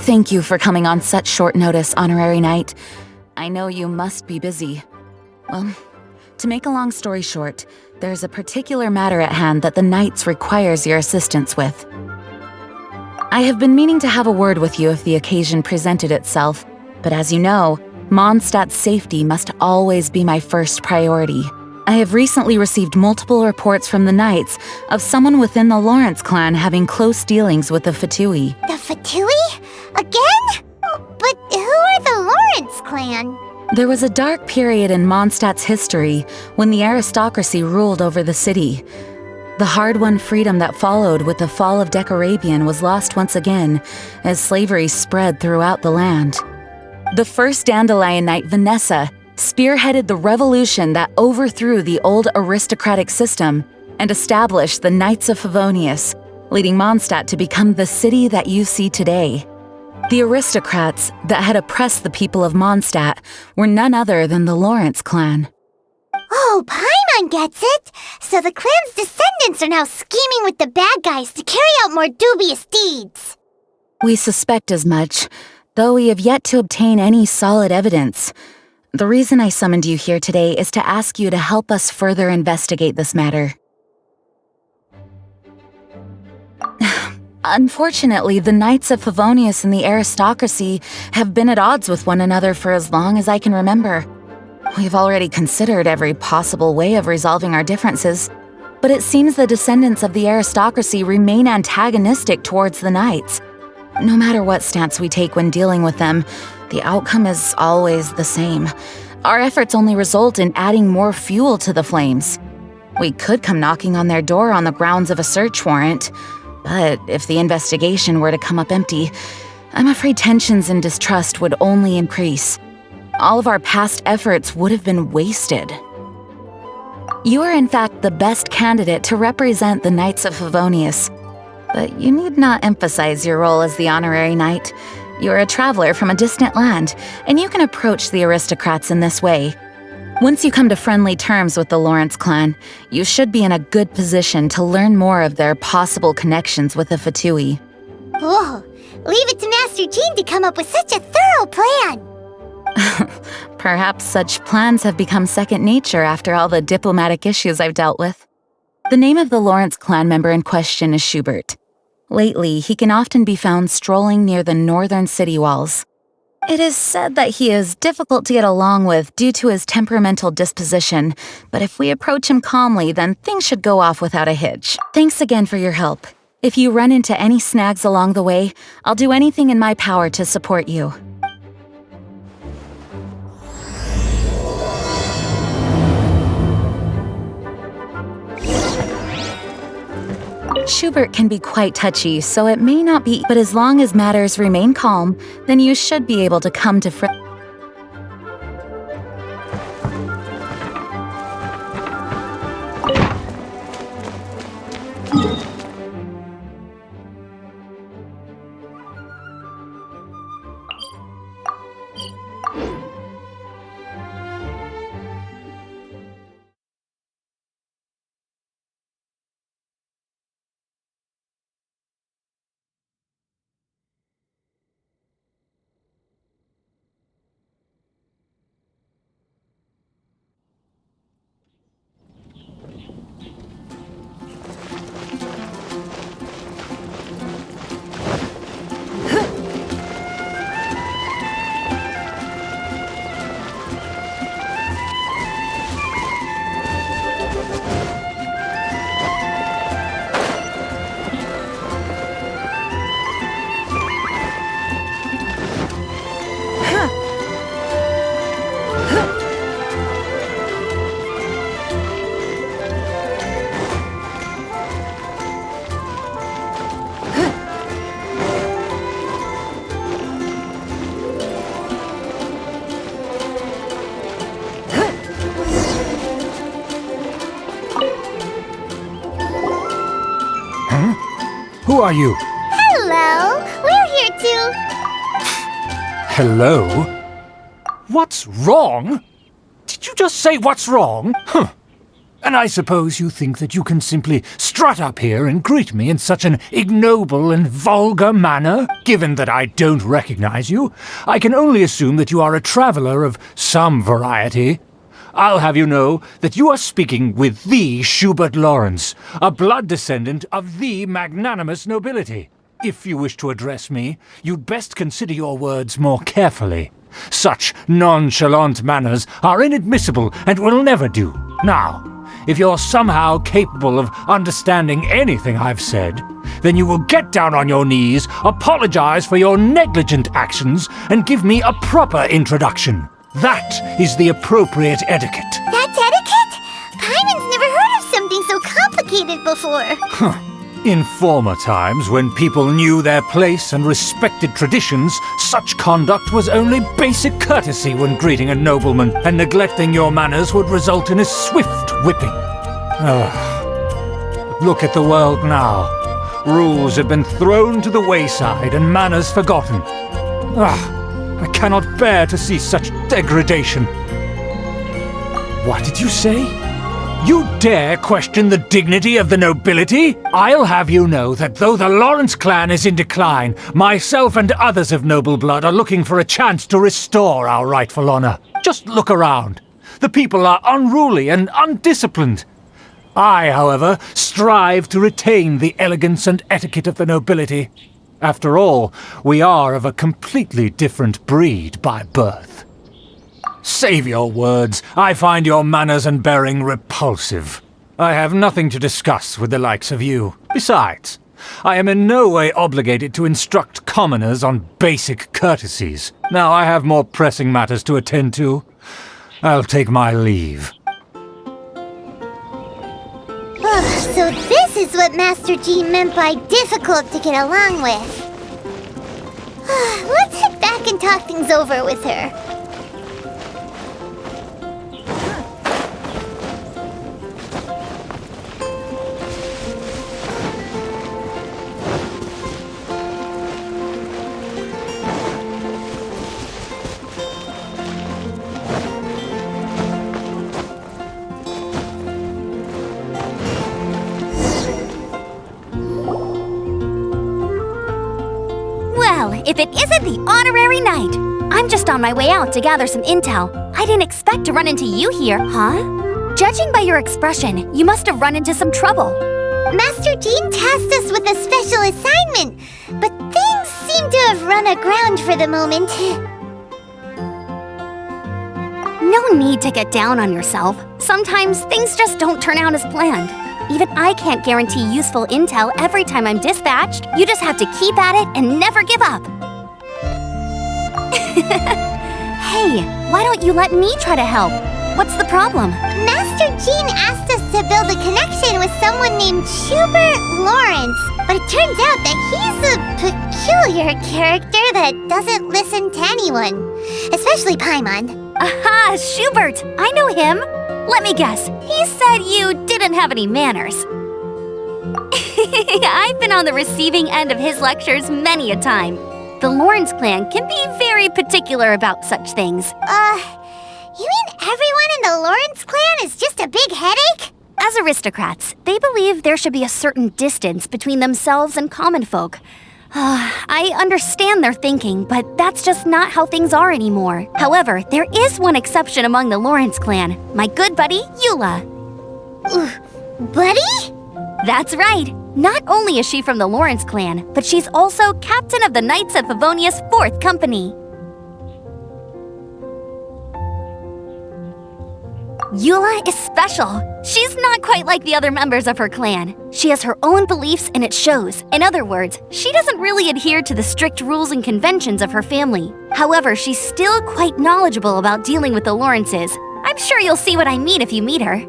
Thank you for coming on such short notice, Honorary Knight. I know you must be busy. Well, to make a long story short, there's a particular matter at hand that the Knights requires your assistance with. I have been meaning to have a word with you if the occasion presented itself, but as you know, Mondstadt's safety must always be my first priority. I have recently received multiple reports from the Knights of someone within the Lawrence clan having close dealings with the Fatui. The Fatui? Again? But who are the Lawrence clan? There was a dark period in Mondstadt's history when the aristocracy ruled over the city. The hard-won freedom that followed with the fall of Decarabian was lost once again as slavery spread throughout the land. The first Dandelion Knight, Vanessa, spearheaded the revolution that overthrew the old aristocratic system and established the Knights of Favonius, leading Mondstadt to become the city that you see today. The aristocrats that had oppressed the people of Mondstadt were none other than the Lawrence clan. Oh, Paimon gets it! So the clan's descendants are now scheming with the bad guys to carry out more dubious deeds. We suspect as much, though we have yet to obtain any solid evidence. The reason I summoned you here today is to ask you to help us further investigate this matter. Unfortunately, the Knights of Favonius and the aristocracy have been at odds with one another for as long as I can remember. We've already considered every possible way of resolving our differences, but it seems the descendants of the aristocracy remain antagonistic towards the Knights. No matter what stance we take when dealing with them, the outcome is always the same. Our efforts only result in adding more fuel to the flames. We could come knocking on their door on the grounds of a search warrant, but if the investigation were to come up empty, I'm afraid tensions and distrust would only increase. All of our past efforts would have been wasted. You are in fact the best candidate to represent the Knights of Favonius, but you need not emphasize your role as the honorary knight. You're a traveler from a distant land, and you can approach the aristocrats in this way. Once you come to friendly terms with the Lawrence clan, you should be in a good position to learn more of their possible connections with the Fatui. Whoa, leave it to Master Jean to come up with such a thorough plan! Perhaps such plans have become second nature after all the diplomatic issues I've dealt with. The name of the Lawrence clan member in question is Schubert. Lately, he can often be found strolling near the northern city walls. It is said that he is difficult to get along with due to his temperamental disposition, but if we approach him calmly, then things should go off without a hitch. Thanks again for your help. If you run into any snags along the way, I'll do anything in my power to support you. Schubert can be quite touchy, so it may not be, but as long as matters remain calm, then you should be able to come to Who are you? Hello, we're here too. Hello? What's wrong? Did you just say what's wrong? Huh. And I suppose you think that you can simply strut up here and greet me in such an ignoble and vulgar manner? Given that I don't recognize you, I can only assume that you are a traveler of some variety. I'll have you know that you are speaking with the Schubert Lawrence, a blood descendant of the magnanimous nobility. If you wish to address me, you'd best consider your words more carefully. Such nonchalant manners are inadmissible and will never do. Now, if you're somehow capable of understanding anything I've said, then you will get down on your knees, apologize for your negligent actions, and give me a proper introduction. That is the appropriate etiquette. That's etiquette? Paimon's never heard of something so complicated before. In former times, when people knew their place and respected traditions, such conduct was only basic courtesy when greeting a nobleman, and neglecting your manners would result in a swift whipping. Look at the world now. Rules have been thrown to the wayside and manners forgotten. I cannot bear to see such degradation. What did you say? You dare question the dignity of the nobility? I'll have you know that though the Lawrence clan is in decline, myself and others of noble blood are looking for a chance to restore our rightful honor. Just look around. The people are unruly and undisciplined. I, however, strive to retain the elegance and etiquette of the nobility. After all, we are of a completely different breed by birth. Save your words. I find your manners and bearing repulsive. I have nothing to discuss with the likes of you. Besides, I am in no way obligated to instruct commoners on basic courtesies. Now I have more pressing matters to attend to. I'll take my leave. So this is what Master Jean meant by difficult to get along with. Let's head back and talk things over with her. If it isn't the honorary knight! I'm just on my way out to gather some intel. I didn't expect to run into you here, huh? Judging by your expression, you must have run into some trouble. Master Jean tasked us with a special assignment, but things seem to have run aground for the moment. No need to get down on yourself. Sometimes things just don't turn out as planned. Even I can't guarantee useful intel every time I'm dispatched. You just have to keep at it and never give up. Hey, why don't you let me try to help? What's the problem? Master Jean asked us to build a connection with someone named Schubert Lawrence, but it turns out that he's a peculiar character that doesn't listen to anyone, especially Paimon. Aha, Schubert! I know him! Let me guess, he said you didn't have any manners. I've been on the receiving end of his lectures many a time. The Lawrence clan can be very particular about such things. You mean everyone in the Lawrence clan is just a big headache? As aristocrats, they believe there should be a certain distance between themselves and common folk. I understand their thinking, but that's just not how things are anymore. However, there is one exception among the Lawrence clan, my good buddy, Eula. Buddy? That's right. Not only is she from the Lawrence clan, but she's also captain of the Knights of Favonius 4th Company. Eula is special. She's not quite like the other members of her clan. She has her own beliefs and it shows. In other words, she doesn't really adhere to the strict rules and conventions of her family. However, she's still quite knowledgeable about dealing with the Lawrences. I'm sure you'll see what I mean if you meet her.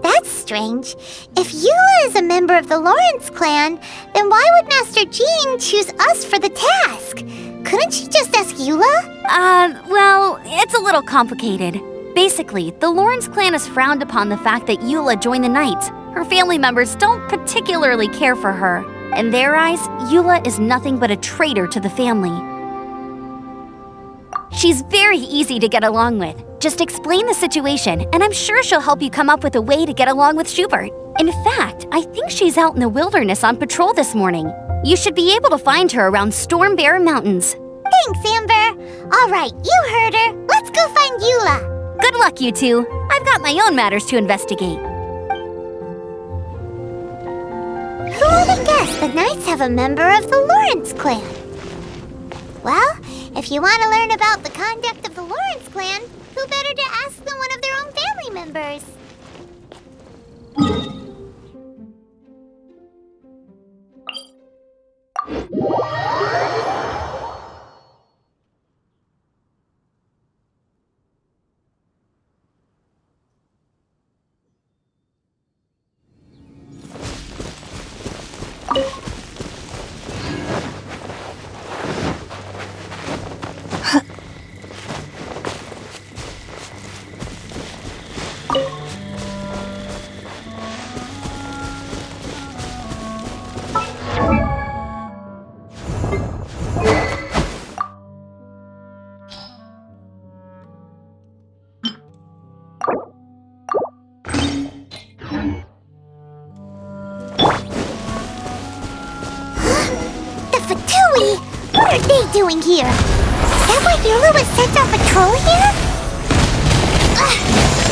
That's strange. If Eula is a member of the Lawrence clan, then why would Master Jean choose us for the task? Couldn't she just ask Eula? Well, it's a little complicated. Basically, the Lawrence clan has frowned upon the fact that Eula joined the Knights. Her family members don't particularly care for her. In their eyes, Eula is nothing but a traitor to the family. She's very easy to get along with. Just explain the situation, and I'm sure she'll help you come up with a way to get along with Schubert. In fact, I think she's out in the wilderness on patrol this morning. You should be able to find her around Storm Bear Mountains. Thanks, Amber. All right, you heard her. Let's go find Eula. Good luck, you two. I've got my own matters to investigate. Who would have guessed the Knights have a member of the Lawrence clan? Well, if you want to learn about the conduct of the Lawrence clan, who better to ask than one of their own family members? What are they doing here? Is that why Eula was sent on patrol here?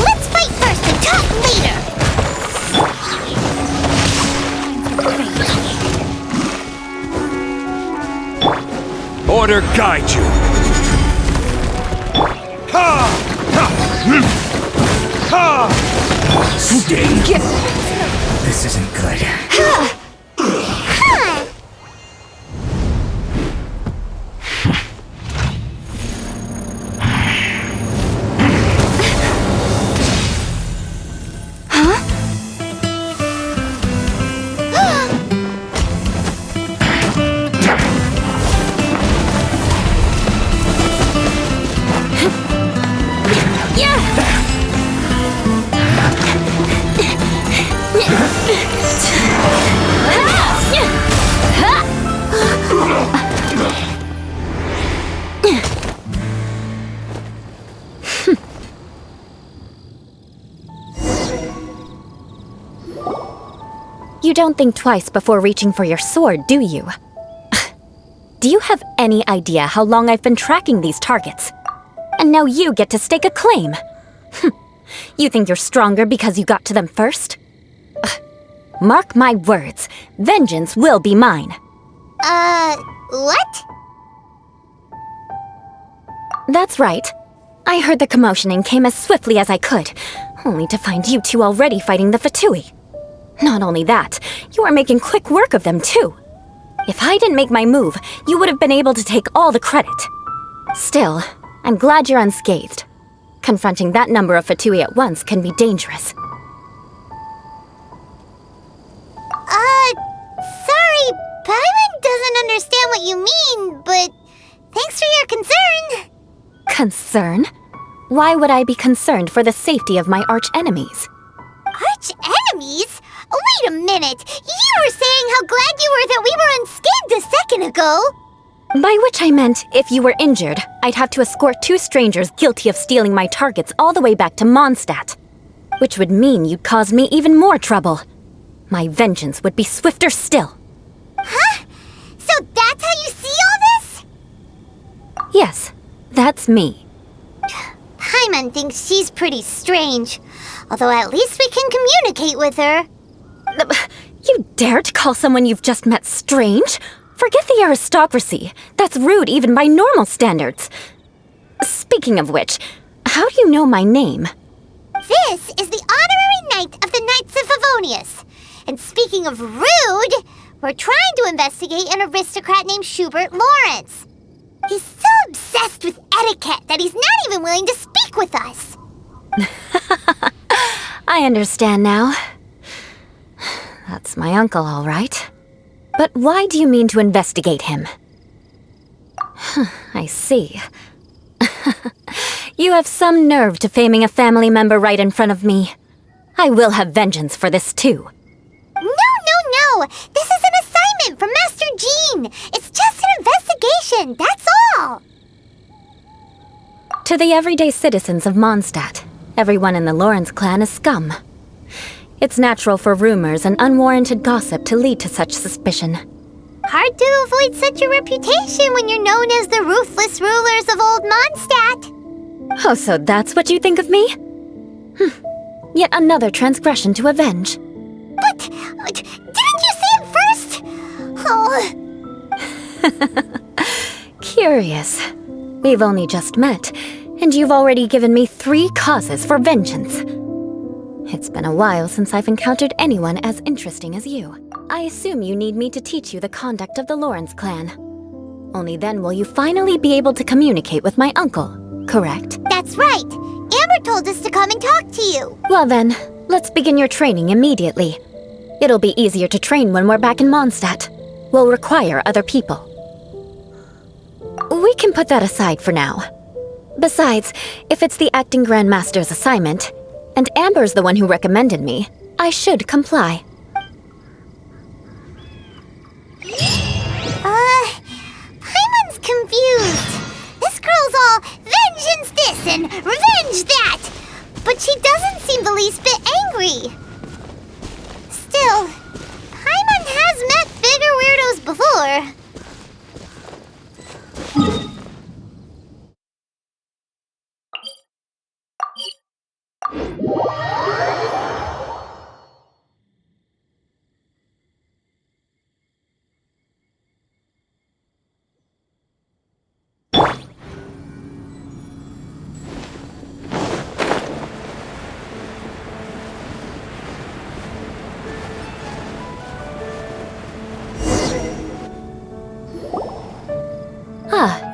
Let's fight first and talk later! Order guide you! Ha! Ha! Ha! Sting! This isn't good. You don't think twice before reaching for your sword, do you? Do you have any idea how long I've been tracking these targets? And now you get to stake a claim. You think you're stronger because you got to them first? Mark my words, vengeance will be mine. What? That's right. I heard the commotion and came as swiftly as I could, only to find you two already fighting the Fatui. Not only that, you are making quick work of them too. If I didn't make my move, you would have been able to take all the credit. Still, I'm glad you're unscathed. Confronting that number of Fatui at once can be dangerous. Sorry, Paimon doesn't understand what you mean, but thanks for your concern. Concern? Why would I be concerned for the safety of my arch-enemies? Arch-enemies? Wait a minute! You were saying how glad you were that we were unscathed a second ago! By which I meant, if you were injured, I'd have to escort two strangers guilty of stealing my targets all the way back to Mondstadt. Which would mean you'd cause me even more trouble. My vengeance would be swifter still. Huh? So that's how you see all this? Yes, that's me. Paimon thinks she's pretty strange. Although at least we can communicate with her. You dare to call someone you've just met strange? Forget the aristocracy. That's rude even by normal standards. Speaking of which, how do you know my name? This is the honorary knight of the Knights of Favonius. And speaking of rude, we're trying to investigate an aristocrat named Schubert Lawrence. He's so obsessed with etiquette that he's not even willing to speak with us. I understand now. That's my uncle, all right. But why do you mean to investigate him? I see. You have some nerve to faming a family member right in front of me. I will have vengeance for this too. No! This is an assignment from Master Jean! It's just an investigation, that's all! To the everyday citizens of Mondstadt, everyone in the Lawrence clan is scum. It's natural for rumors and unwarranted gossip to lead to such suspicion. Hard to avoid such a reputation when you're known as the ruthless rulers of Old Mondstadt. Oh, so that's what you think of me? Yet another transgression to avenge. But didn't you see him first? Oh. Curious. We've only just met, and you've already given me 3 causes for vengeance. It's been a while since I've encountered anyone as interesting as you. I assume you need me to teach you the conduct of the Lawrence clan. Only then will you finally be able to communicate with my uncle, correct? That's right. Amber told us to come and talk to you. Well then, let's begin your training immediately. It'll be easier to train when we're back in Mondstadt. We'll require other people. We can put that aside for now. Besides, if it's the acting Grandmaster's assignment, and Amber's the one who recommended me, I should comply. Paimon's confused. This girl's all vengeance this and revenge that. But she doesn't seem the least bit angry. Still, Paimon has met bigger weirdos before.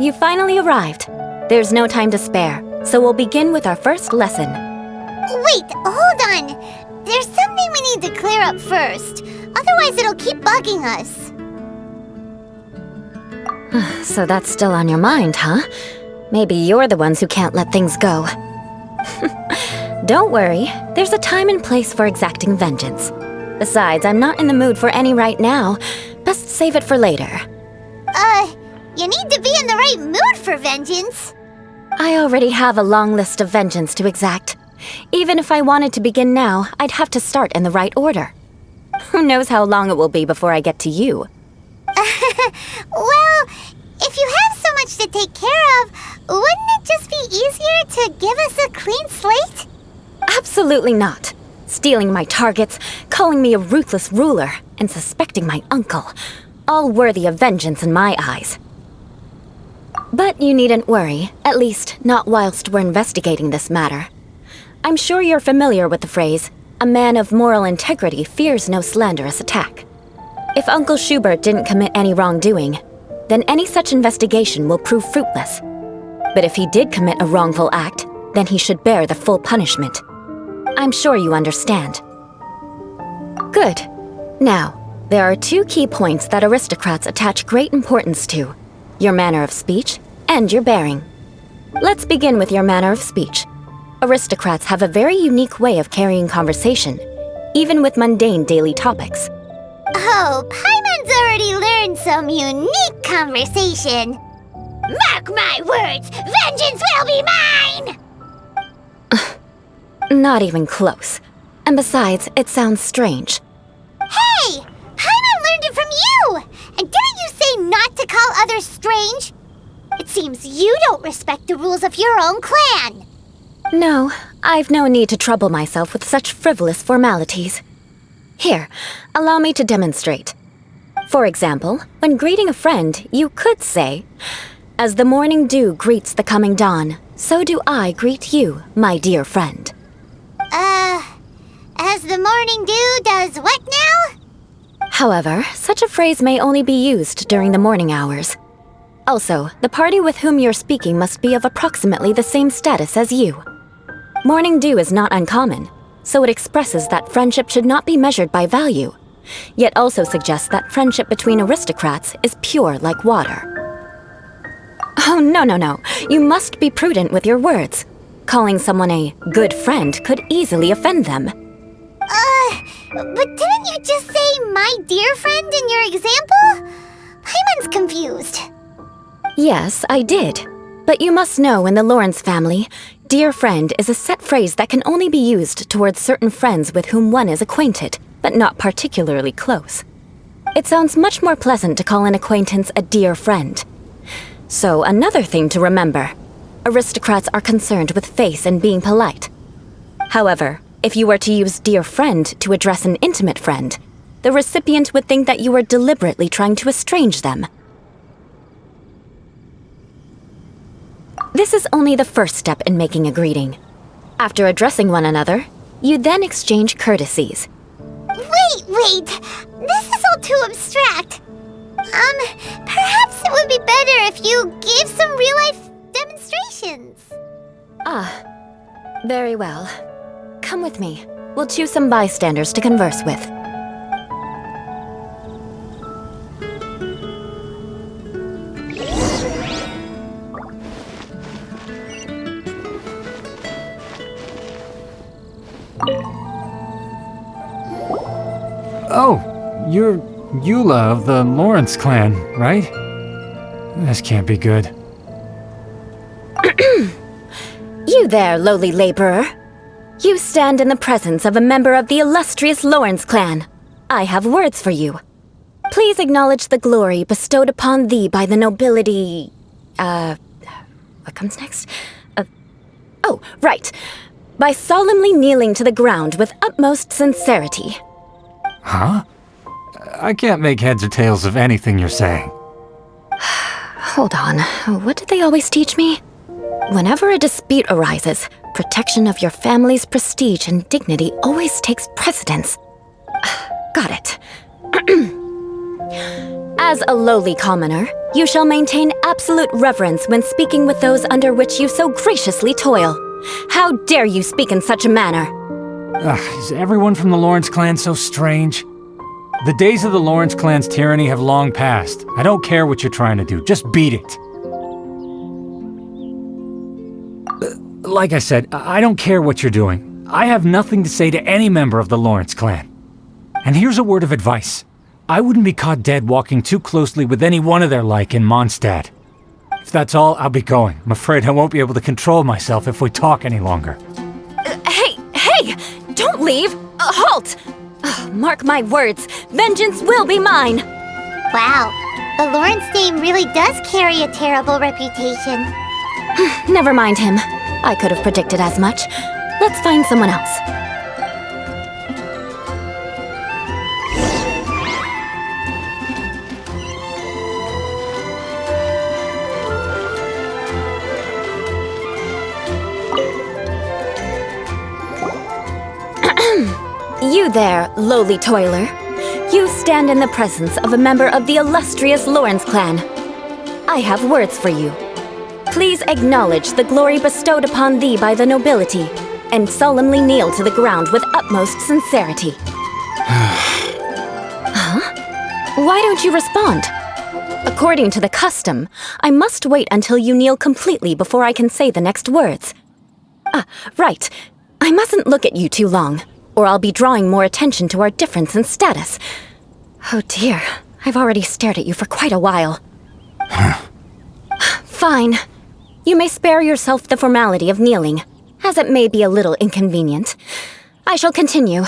You finally arrived. There's no time to spare, so we'll begin with our first lesson. Wait, hold on. There's something we need to clear up first. Otherwise, it'll keep bugging us. So that's still on your mind, huh? Maybe you're the ones who can't let things go. Don't worry, there's a time and place for exacting vengeance. Besides, I'm not in the mood for any right now. Best save it for later. You need to be in the right mood for vengeance. I already have a long list of vengeance to exact. Even if I wanted to begin now, I'd have to start in the right order. Who knows how long it will be before I get to you? Well, if you have so much to take care of, wouldn't it just be easier to give us a clean slate? Absolutely not. Stealing my targets, calling me a ruthless ruler, and suspecting my uncle. All worthy of vengeance in my eyes. But you needn't worry, at least not whilst we're investigating this matter. I'm sure you're familiar with the phrase, a man of moral integrity fears no slanderous attack. If Uncle Schubert didn't commit any wrongdoing, then any such investigation will prove fruitless. But if he did commit a wrongful act, then he should bear the full punishment. I'm sure you understand. Good. Now, there are 2 key points that aristocrats attach great importance to: your manner of speech and your bearing. Let's begin with your manner of speech. Aristocrats have a very unique way of carrying conversation, even with mundane daily topics. Oh, Paimon's already learned some unique conversation. Mark my words, vengeance will be mine! Not even close. And besides, it sounds strange. Hey! Paimon learned it from you! And didn't you say not to call others strange? It seems you don't respect the rules of your own clan. No, I've no need to trouble myself with such frivolous formalities. Here, allow me to demonstrate. For example, when greeting a friend, you could say, "As the morning dew greets the coming dawn, so do I greet you, my dear friend." As the morning dew does what now? However, such a phrase may only be used during the morning hours. Also, the party with whom you're speaking must be of approximately the same status as you. Morning dew is not uncommon, so it expresses that friendship should not be measured by value, yet also suggests that friendship between aristocrats is pure like water. Oh, no. You must be prudent with your words. Calling someone a good friend could easily offend them. But didn't you just say my dear friend in your example? Paimon's confused. Yes, I did. But you must know in the Lawrence family, dear friend is a set phrase that can only be used towards certain friends with whom one is acquainted, but not particularly close. It sounds much more pleasant to call an acquaintance a dear friend. So another thing to remember, aristocrats are concerned with face and being polite. However, if you were to use dear friend to address an intimate friend, the recipient would think that you were deliberately trying to estrange them. This is only the first step in making a greeting. After addressing one another, you then exchange courtesies. Wait! This is all too abstract. Perhaps it would be better if you gave some real-life demonstrations. Ah, very well. Come with me. We'll choose some bystanders to converse with. Oh, you're Eula of the Lawrence clan, right? This can't be good. You there, lowly laborer. You stand in the presence of a member of the illustrious Lawrence clan. I have words for you. Please acknowledge the glory bestowed upon thee by the nobility... What comes next? Oh, right. By solemnly kneeling to the ground with utmost sincerity. Huh? I can't make heads or tails of anything you're saying. Hold on. What did they always teach me? Whenever a dispute arises, protection of your family's prestige and dignity always takes precedence. Got it. As a lowly commoner, you shall maintain absolute reverence when speaking with those under which you so graciously toil. How dare you speak in such a manner? Is everyone from the Lawrence clan so strange? The days of the Lawrence clan's tyranny have long passed. I don't care what you're trying to do, just beat it. Like I said, I don't care what you're doing. I have nothing to say to any member of the Lawrence clan. And here's a word of advice. I wouldn't be caught dead walking too closely with any one of their like in Mondstadt. If that's all, I'll be going. I'm afraid I won't be able to control myself if we talk any longer. Hey! Don't leave! Halt! Mark my words, vengeance will be mine! Wow, the Lawrence name really does carry a terrible reputation. Never mind him. I could have predicted as much. Let's find someone else. You there, lowly toiler. You stand in the presence of a member of the illustrious Lawrence clan. I have words for you. Please acknowledge the glory bestowed upon thee by the nobility, and solemnly kneel to the ground with utmost sincerity. Huh? Why don't you respond? According to the custom, I must wait until you kneel completely before I can say the next words. Right. I mustn't look at you too long, or I'll be drawing more attention to our difference in status. Oh dear, I've already stared at you for quite a while. Fine. You may spare yourself the formality of kneeling, as it may be a little inconvenient. I shall continue.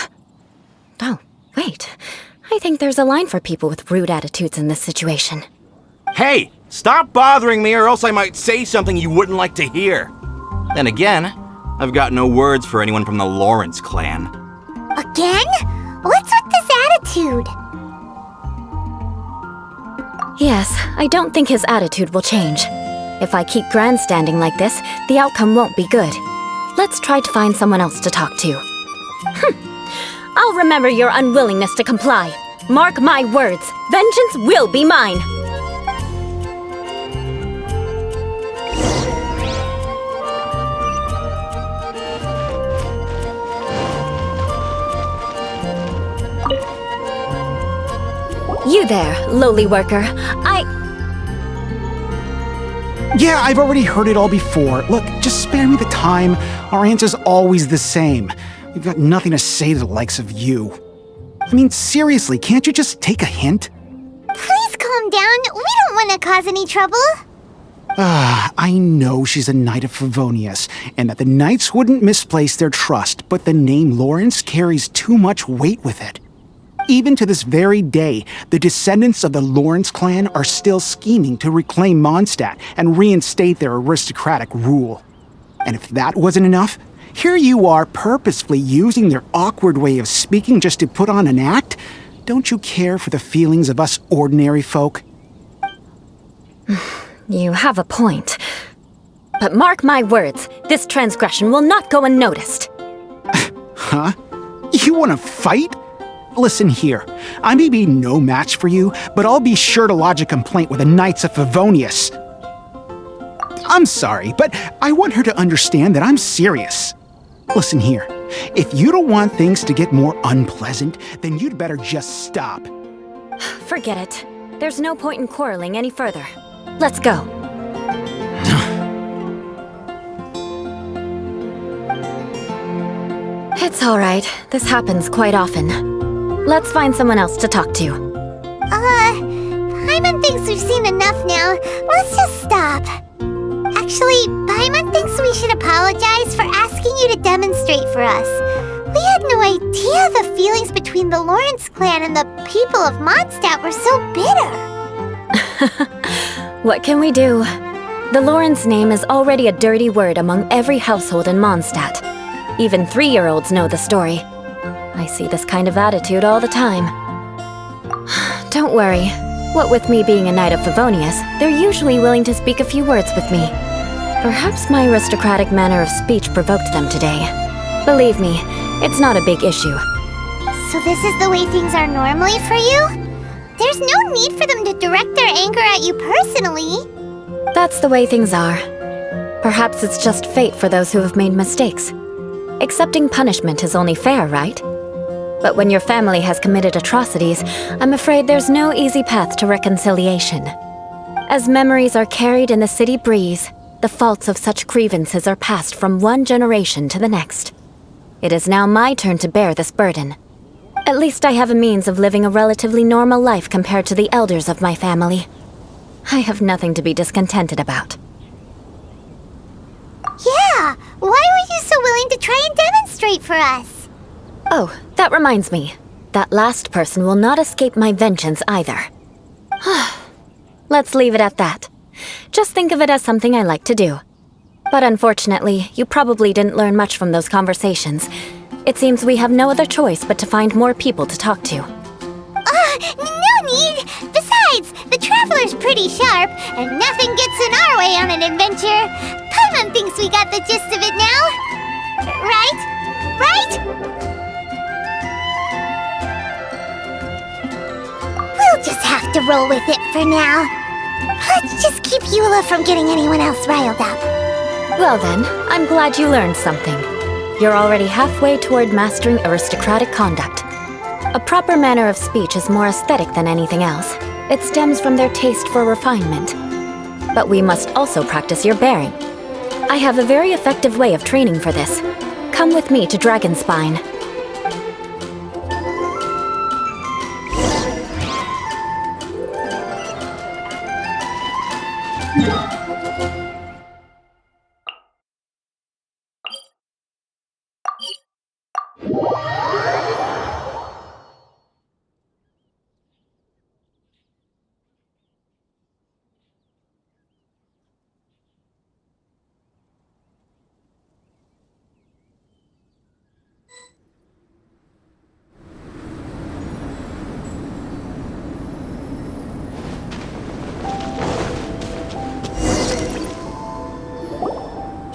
Oh, wait. I think there's a line for people with rude attitudes in this situation. Hey, stop bothering me or else I might say something you wouldn't like to hear. Then again, I've got no words for anyone from the Lawrence clan. Again? What's with this attitude? Yes, I don't think his attitude will change. If I keep grandstanding like this, the outcome won't be good. Let's try to find someone else to talk to. I'll remember your unwillingness to comply. Mark my words, vengeance will be mine! You there, lowly worker. Yeah, I've already heard it all before. Look, just spare me the time. Our answer's always the same. We've got nothing to say to the likes of you. I mean, seriously, can't you just take a hint? Please calm down. We don't want to cause any trouble. I know she's a Knight of Favonius, and that the Knights wouldn't misplace their trust, but the name Lawrence carries too much weight with it. Even to this very day, the descendants of the Lawrence clan are still scheming to reclaim Mondstadt and reinstate their aristocratic rule. And if that wasn't enough, here you are purposefully using their awkward way of speaking just to put on an act? Don't you care for the feelings of us ordinary folk? You have a point. But mark my words, this transgression will not go unnoticed. Huh? You want to fight? Listen here, I may be no match for you, but I'll be sure to lodge a complaint with the Knights of Favonius. I'm sorry, but I want her to understand that I'm serious. Listen here, if you don't want things to get more unpleasant, then you'd better just stop. Forget it. There's no point in quarreling any further. Let's go. It's all right. This happens quite often. Let's find someone else to talk to. Paimon thinks we've seen enough now. Let's just stop. Actually, Paimon thinks we should apologize for asking you to demonstrate for us. We had no idea the feelings between the Lawrence clan and the people of Mondstadt were so bitter. What can we do? The Lawrence name is already a dirty word among every household in Mondstadt. Even 3-year-olds know the story. I see this kind of attitude all the time. Don't worry. What with me being a Knight of Favonius, they're usually willing to speak a few words with me. Perhaps my aristocratic manner of speech provoked them today. Believe me, it's not a big issue. So this is the way things are normally for you? There's no need for them to direct their anger at you personally. That's the way things are. Perhaps it's just fate for those who have made mistakes. Accepting punishment is only fair, right? But when your family has committed atrocities, I'm afraid there's no easy path to reconciliation. As memories are carried in the city breeze, the faults of such grievances are passed from one generation to the next. It is now my turn to bear this burden. At least I have a means of living a relatively normal life compared to the elders of my family. I have nothing to be discontented about. Yeah! Why were you so willing to try and demonstrate for us? Oh, that reminds me. That last person will not escape my vengeance either. Let's leave it at that. Just think of it as something I like to do. But unfortunately, you probably didn't learn much from those conversations. It seems we have no other choice but to find more people to talk to. No need! Besides, the Traveler's pretty sharp, and nothing gets in our way on an adventure. Paimon thinks we got the gist of it now. Right? Right? We'll just have to roll with it for now. Let's just keep Eula from getting anyone else riled up. Well then, I'm glad you learned something. You're already halfway toward mastering aristocratic conduct. A proper manner of speech is more aesthetic than anything else. It stems from their taste for refinement. But we must also practice your bearing. I have a very effective way of training for this. Come with me to Dragonspine.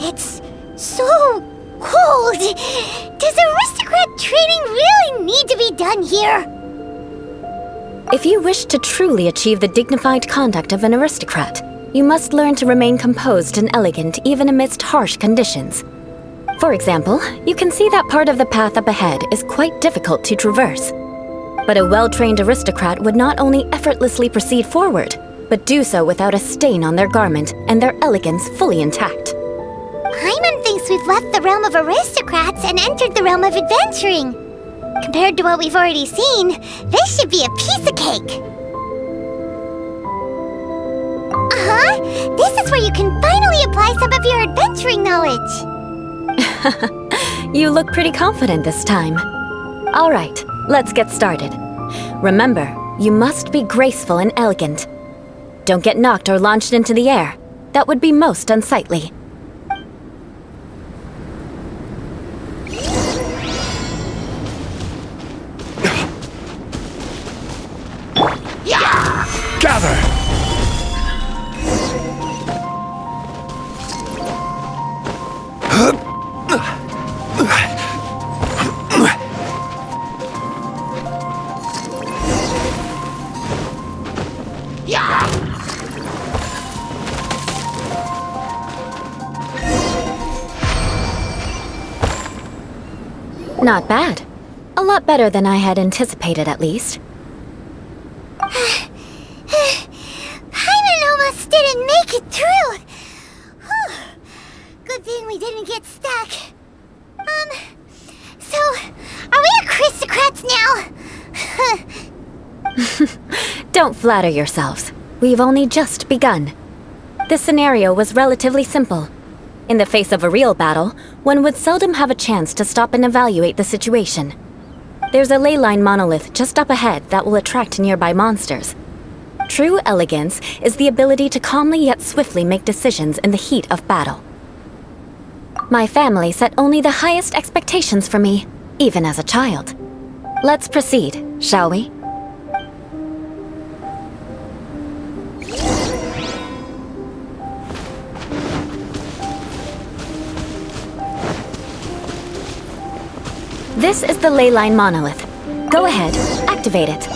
It's so cold. Does aristocrat training really need to be done here? If you wish to truly achieve the dignified conduct of an aristocrat, you must learn to remain composed and elegant even amidst harsh conditions. For example, you can see that part of the path up ahead is quite difficult to traverse. But a well-trained aristocrat would not only effortlessly proceed forward, but do so without a stain on their garment and their elegance fully intact. Paimon thinks we've left the realm of aristocrats and entered the realm of adventuring. Compared to what we've already seen, this should be a piece of cake. Huh? This is where you can finally apply some of your adventuring knowledge. You look pretty confident this time. All right, let's get started. Remember, you must be graceful and elegant. Don't get knocked or launched into the air. That would be most unsightly. Gather! Not bad. A lot better than I had anticipated, at least. Paimon almost didn't make it through. Whew. Good thing we didn't get stuck. So, are we aristocrats now? Don't flatter yourselves. We've only just begun. This scenario was relatively simple. In the face of a real battle, one would seldom have a chance to stop and evaluate the situation. There's a ley line monolith just up ahead that will attract nearby monsters. True elegance is the ability to calmly yet swiftly make decisions in the heat of battle. My family set only the highest expectations for me, even as a child. Let's proceed, shall we? This is the ley line monolith. Go ahead, activate it.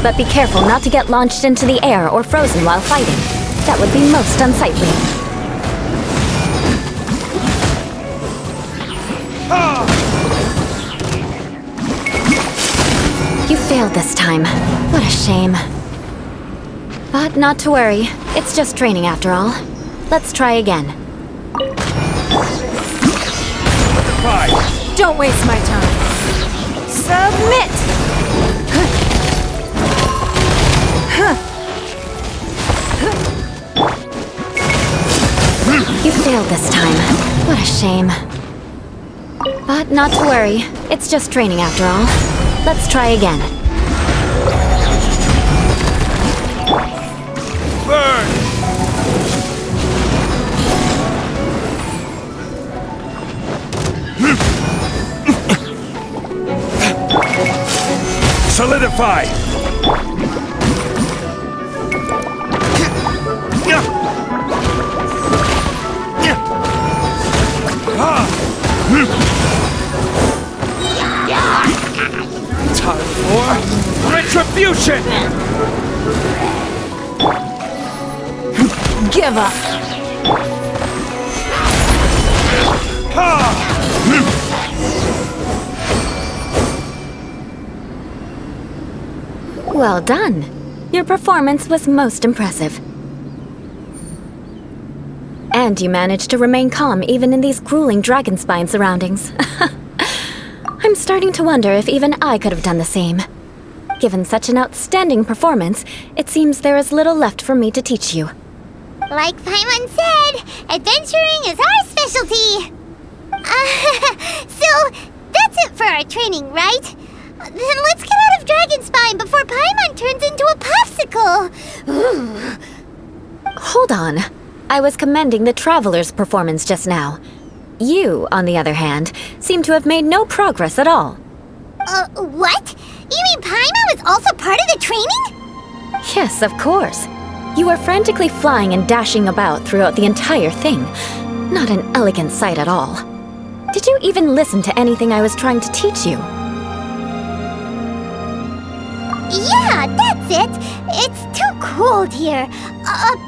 But be careful not to get launched into the air or frozen while fighting. That would be most unsightly. You failed this time. What a shame. But not to worry. It's just training after all. Let's try again. Five. Don't waste my time. Submit! You failed this time. What a shame. But not to worry. It's just training after all. Let's try again. Burn! Solidify! Time for retribution! Give up. Well done. Your performance was most impressive. And you managed to remain calm even in these grueling dragon spine surroundings. I'm starting to wonder if even I could have done the same. Given such an outstanding performance, it seems there is little left for me to teach you. Like Paimon said, adventuring is our specialty. So, that's it for our training, right? Then let's get out of Dragonspine before Paimon turns into a popsicle. Hold on. I was commending the Traveler's performance just now. You, on the other hand, seem to have made no progress at all. What? You mean Paimon was also part of the training? Yes, of course. You were frantically flying and dashing about throughout the entire thing. Not an elegant sight at all. Did you even listen to anything I was trying to teach you? Yeah, that's it. It's too cold here.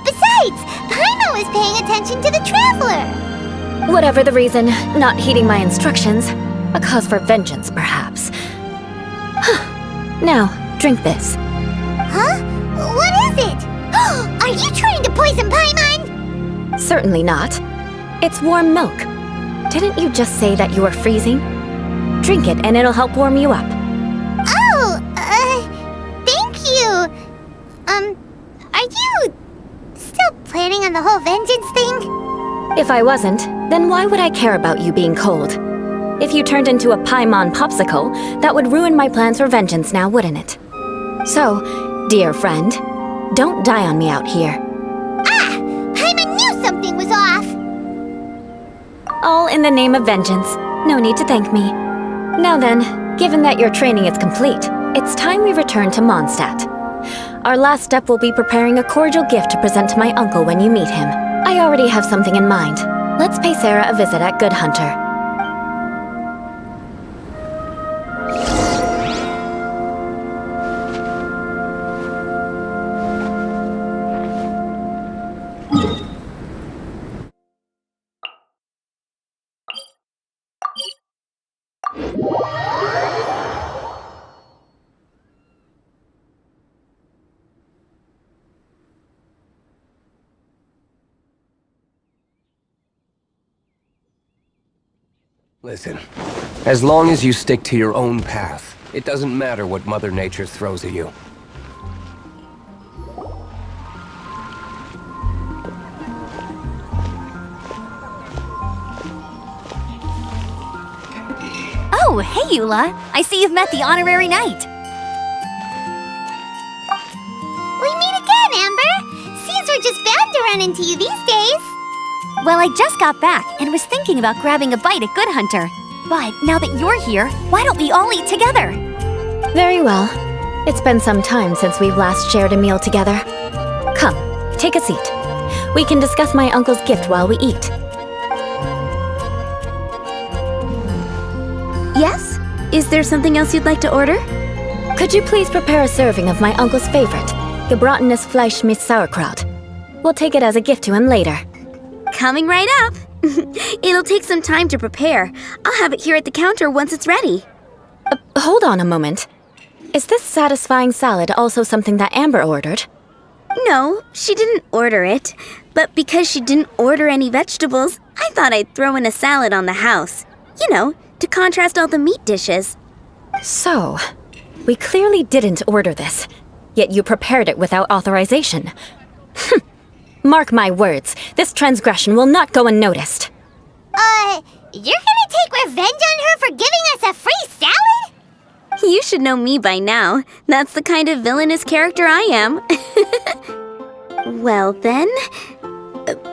Besides, Paimon was paying attention to the Traveler. Whatever the reason, not heeding my instructions. A cause for vengeance, perhaps. Now, drink this. Huh? What is it? Are you trying to poison Paimon? Certainly not. It's warm milk. Didn't you just say that you were freezing? Drink it and it'll help warm you up. Oh, thank you. Are you planning on the whole vengeance thing? If I wasn't, then why would I care about you being cold? If you turned into a Paimon popsicle, that would ruin my plans for vengeance now, wouldn't it? So, dear friend, don't die on me out here. Ah! Paimon knew something was off! All in the name of vengeance. No need to thank me. Now then, given that your training is complete, it's time we return to Mondstadt. Our last step will be preparing a cordial gift to present to my uncle when you meet him. I already have something in mind. Let's pay Sarah a visit at Good Hunter. Listen, as long as you stick to your own path, it doesn't matter what Mother Nature throws at you. Oh, hey, Eula. I see you've met the honorary knight. We meet again, Amber! Seems we're just bound to run into you these days. Well, I just got back and was thinking about grabbing a bite at Good Hunter. But now that you're here, why don't we all eat together? Very well. It's been some time since we've last shared a meal together. Come, take a seat. We can discuss my uncle's gift while we eat. Yes? Is there something else you'd like to order? Could you please prepare a serving of my uncle's favorite, gebratenes Fleisch mit Sauerkraut? We'll take it as a gift to him later. Coming right up. It'll take some time to prepare. I'll have it here at the counter once it's ready. Hold on a moment. Is this satisfying salad also something that Amber ordered? No, she didn't order it. But because she didn't order any vegetables, I thought I'd throw in a salad on the house. You know, to contrast all the meat dishes. So, we clearly didn't order this, yet you prepared it without authorization. Mark my words, this transgression will not go unnoticed. You're gonna take revenge on her for giving us a free salad? You should know me by now. That's the kind of villainous character I am. Well then,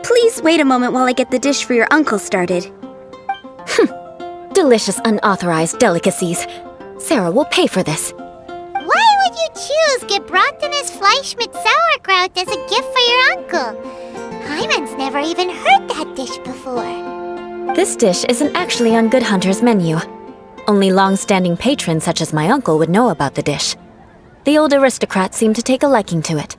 please wait a moment while I get the dish for your uncle started. Delicious unauthorized delicacies. Sarah will pay for this. Why would you choose gebratenes Fleisch mit Sauerkraut as a gift for your uncle? Hyman's never even heard that dish before. This dish isn't actually on Good Hunter's menu. Only long-standing patrons such as my uncle would know about the dish. The old aristocrats seem to take a liking to it.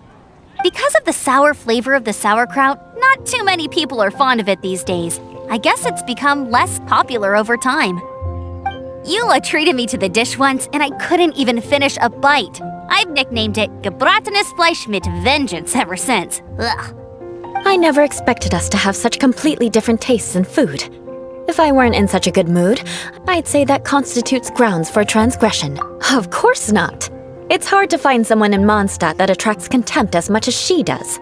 Because of the sour flavor of the sauerkraut, not too many people are fond of it these days. I guess it's become less popular over time. Eula treated me to the dish once, and I couldn't even finish a bite. I've nicknamed it gebratenes Fleisch mit Vengeance ever since. Ugh. I never expected us to have such completely different tastes in food. If I weren't in such a good mood, I'd say that constitutes grounds for transgression. Of course not. It's hard to find someone in Mondstadt that attracts contempt as much as she does.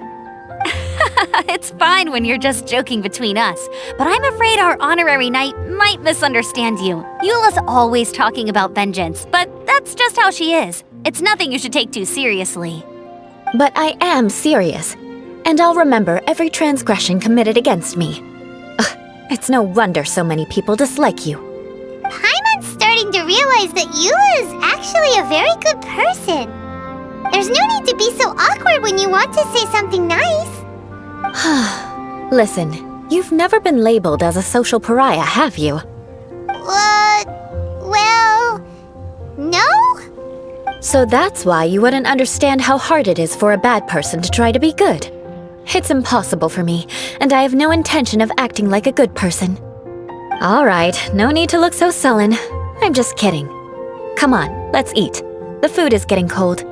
It's fine when you're just joking between us, but I'm afraid our honorary knight might misunderstand you. Eula's always talking about vengeance, but that's just how she is. It's nothing you should take too seriously. But I am serious, and I'll remember every transgression committed against me. Ugh, it's no wonder so many people dislike you. Paimon's starting to realize that Eula is actually a very good person. There's no need to be so awkward when you want to say something nice. Listen, you've never been labeled as a social pariah, have you? Well, no? So that's why you wouldn't understand how hard it is for a bad person to try to be good. It's impossible for me, and I have no intention of acting like a good person. All right, no need to look so sullen. I'm just kidding. Come on, let's eat. The food is getting cold.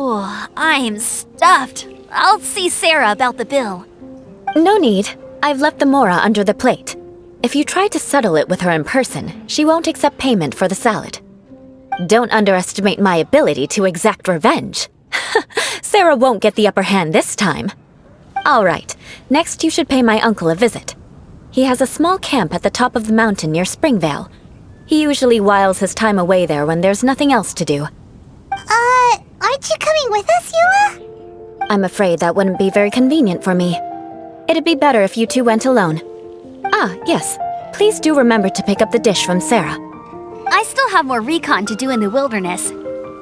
Oh, I'm stuffed. I'll see Sarah about the bill. No need. I've left the mora under the plate. If you try to settle it with her in person, she won't accept payment for the salad. Don't underestimate my ability to exact revenge. Sarah won't get the upper hand this time. All right, next you should pay my uncle a visit. He has a small camp at the top of the mountain near Springvale. He usually whiles his time away there when there's nothing else to do. Aren't you coming with us, Eula? I'm afraid that wouldn't be very convenient for me. It'd be better if you two went alone. Ah, yes. Please do remember to pick up the dish from Sarah. I still have more recon to do in the wilderness.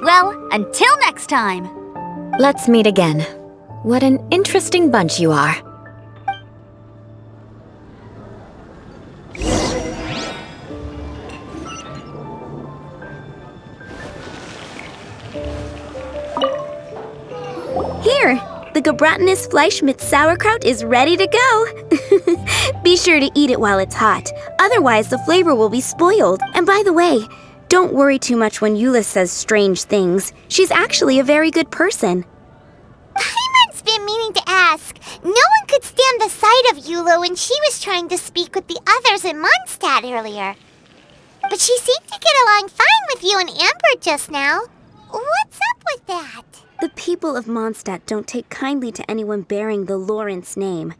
Well, until next time! Let's meet again. What an interesting bunch you are. Here, the Gebratinus Fleischmitz sauerkraut is ready to go. Be sure to eat it while it's hot, otherwise the flavor will be spoiled. And by the way, don't worry too much when Eula says strange things. She's actually a very good person. Paimon's been meaning to ask. No one could stand the sight of Eula when she was trying to speak with the others in Mondstadt earlier. But she seemed to get along fine with you and Amber just now. What's up with that? The people of Mondstadt don't take kindly to anyone bearing the Lawrence name.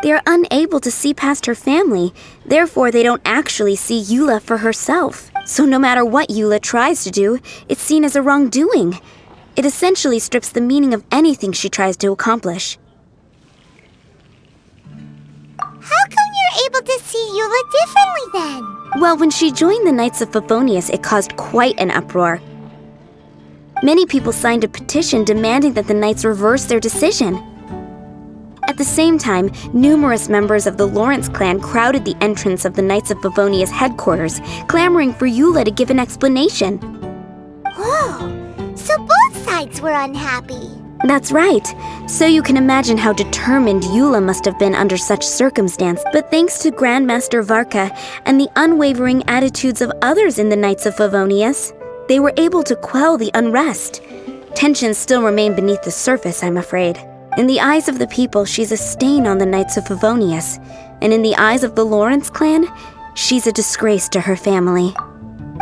They are unable to see past her family, therefore they don't actually see Eula for herself. So no matter what Eula tries to do, it's seen as a wrongdoing. It essentially strips the meaning of anything she tries to accomplish. How come you're able to see Eula differently then? Well, when she joined the Knights of Favonius, it caused quite an uproar. Many people signed a petition demanding that the Knights reverse their decision. At the same time, numerous members of the Lawrence clan crowded the entrance of the Knights of Favonius headquarters, clamoring for Eula to give an explanation. Whoa, so both sides were unhappy. That's right. So you can imagine how determined Eula must have been under such circumstance. But thanks to Grandmaster Varka and the unwavering attitudes of others in the Knights of Favonius, they were able to quell the unrest. Tensions still remain beneath the surface, I'm afraid. In the eyes of the people, she's a stain on the Knights of Favonius. And in the eyes of the Lawrence clan, she's a disgrace to her family.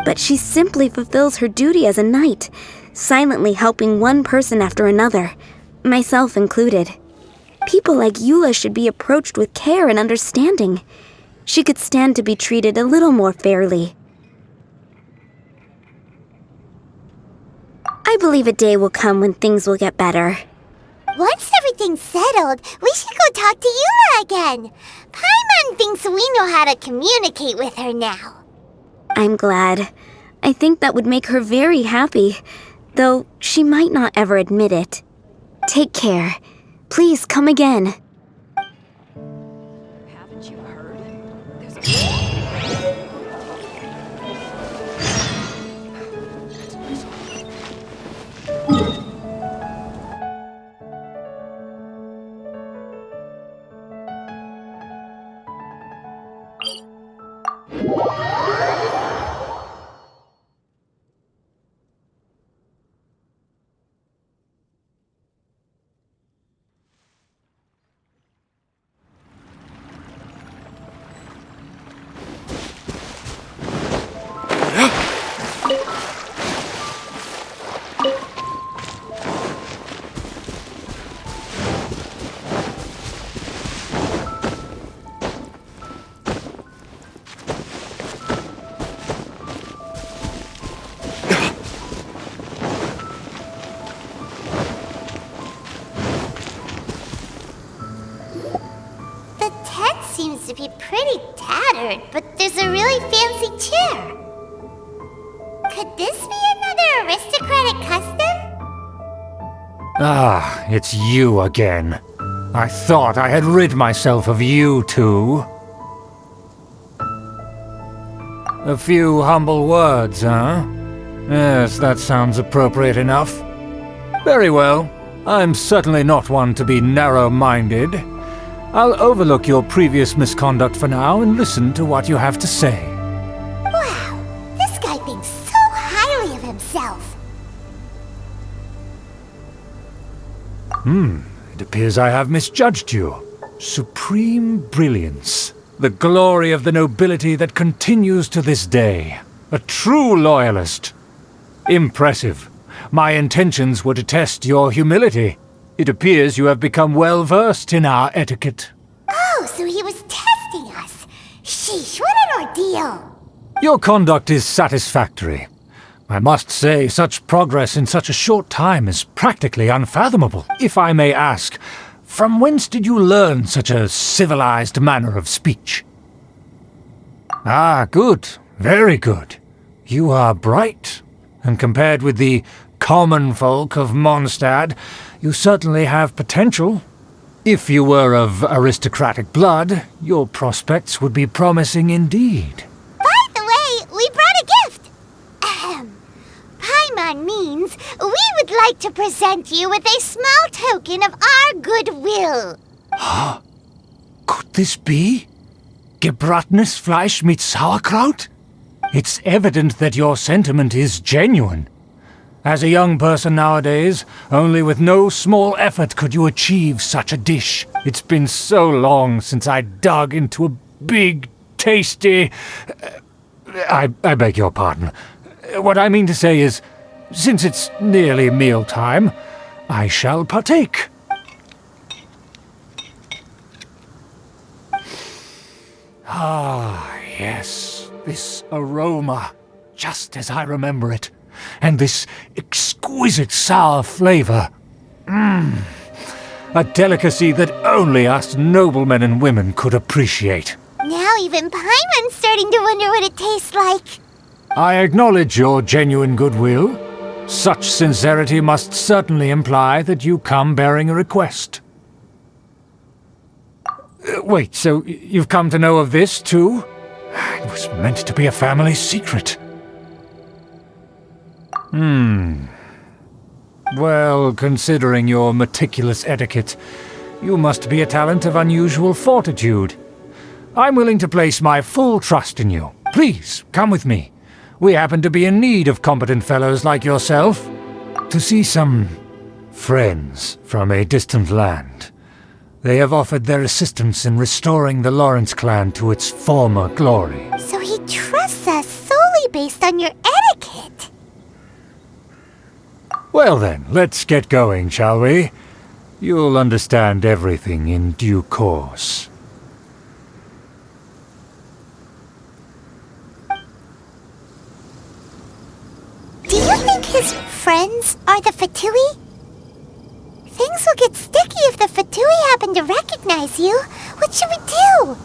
But she simply fulfills her duty as a knight, silently helping one person after another, myself included. People like Eula should be approached with care and understanding. She could stand to be treated a little more fairly. I believe a day will come when things will get better. Once everything's settled, we should go talk to Eula again. Paimon thinks we know how to communicate with her now. I'm glad. I think that would make her very happy, though she might not ever admit it. Take care. Please come again. Haven't you heard? Seems to be pretty tattered, but there's a really fancy chair. Could this be another aristocratic custom? Ah, it's you again. I thought I had rid myself of you two. A few humble words, huh? Yes, that sounds appropriate enough. Very well. I'm certainly not one to be narrow-minded. I'll overlook your previous misconduct for now and listen to what you have to say. Wow, this guy thinks so highly of himself. It appears I have misjudged you. Supreme brilliance. The glory of the nobility that continues to this day. A true loyalist. Impressive. My intentions were to test your humility. It appears you have become well versed in our etiquette. Oh, so he was testing us. Sheesh, what an ordeal. Your conduct is satisfactory. I must say, such progress in such a short time is practically unfathomable. If I may ask, from whence did you learn such a civilized manner of speech? Ah, good. Very good. You are bright, and compared with the common folk of Mondstadt, you certainly have potential. If you were of aristocratic blood, your prospects would be promising indeed. By the way, we brought a gift. Ahem. Paimon means we would like to present you with a small token of our goodwill. Huh? Could this be? Gebratenes Fleisch mit Sauerkraut? It's evident that your sentiment is genuine. As a young person nowadays, only with no small effort could you achieve such a dish. It's been so long since I dug into a big, tasty... I beg your pardon. What I mean to say is, since it's nearly mealtime, I shall partake. Ah, yes, this aroma, just as I remember it. And this exquisite sour flavor. A delicacy that only us noblemen and women could appreciate. Now even Paimon's starting to wonder what it tastes like. I acknowledge your genuine goodwill. Such sincerity must certainly imply that you come bearing a request. Wait, so you've come to know of this, too? It was meant to be a family secret. Well, considering your meticulous etiquette, you must be a talent of unusual fortitude. I'm willing to place my full trust in you. Please, come with me. We happen to be in need of competent fellows like yourself. To see some friends from a distant land. They have offered their assistance in restoring the Lawrence clan to its former glory. So he trusts us solely based on your etiquette. Well then, let's get going, shall we? You'll understand everything in due course. Do you think his friends are the Fatui? Things will get sticky if the Fatui happen to recognize you. What should we do?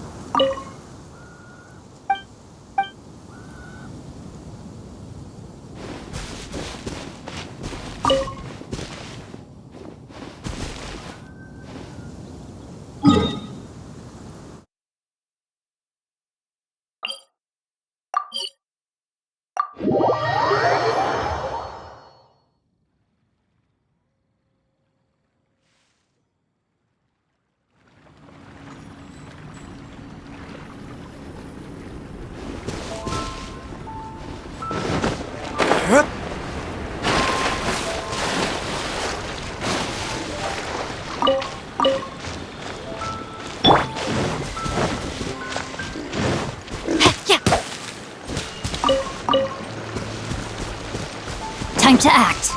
Time to act.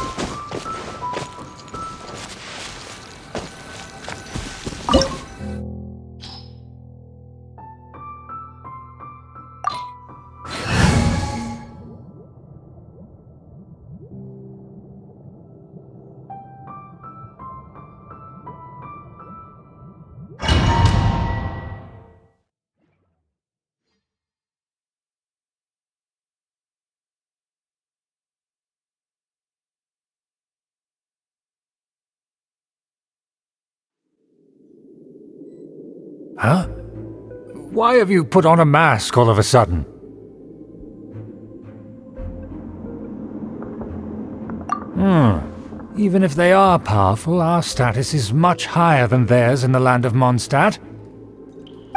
Huh? Why have you put on a mask all of a sudden? Even if they are powerful, our status is much higher than theirs in the land of Mondstadt.